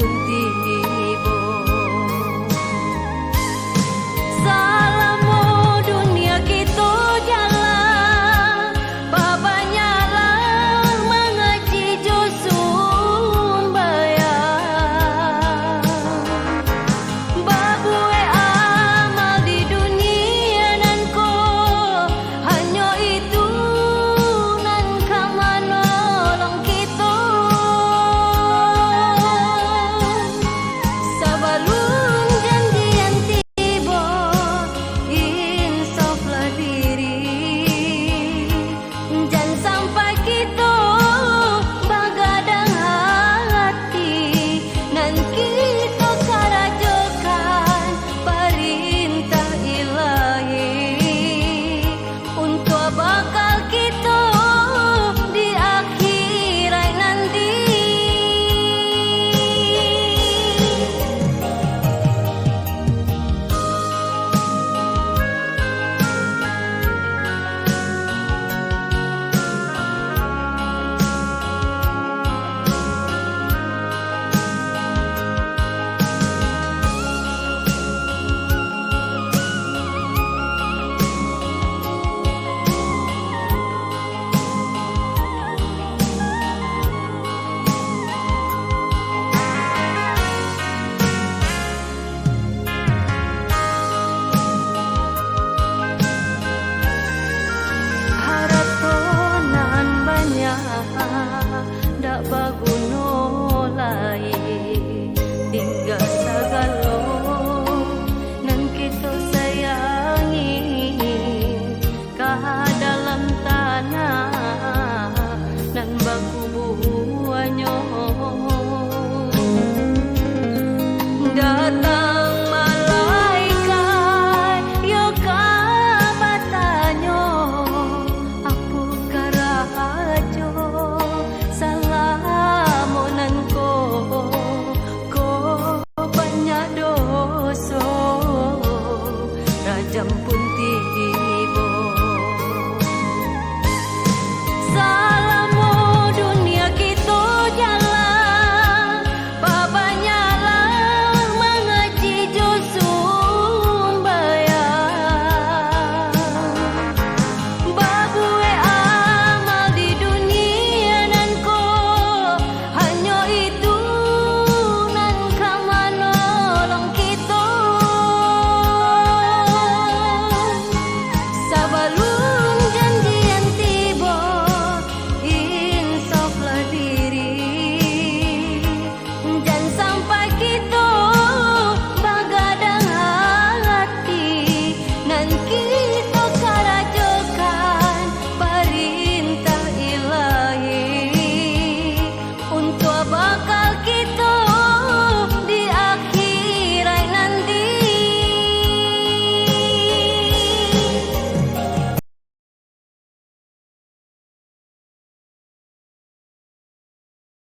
pun tiba. Salamu dunia kita jalan, babanya lah mengaji josum bayang. Babue amal di dunia nan ko, hanya itu nan kamanolong kita. Sabalun janjian tiba, insaflah diri. Jangan sampai kita bagadang hati, nan kita karajokan perintah ilahi untuk bakal kita di akhirat nanti. Harapan banyak dak baguna lain, tinggal segala nan kita sayangi kah dalam tanah nan baku buahnya. Datang malaikat yo kabatanyo, aku karajo salamunan ko banyak dosa, rajam pun tiba. Salamu dunia kita jalan, babanya lah mengaji josum bayang. Babue amal di dunia nan ko, hanya itu nan kamanolong kita. Sabalun janjian tiba, insaflah diri. Jangan sampai kita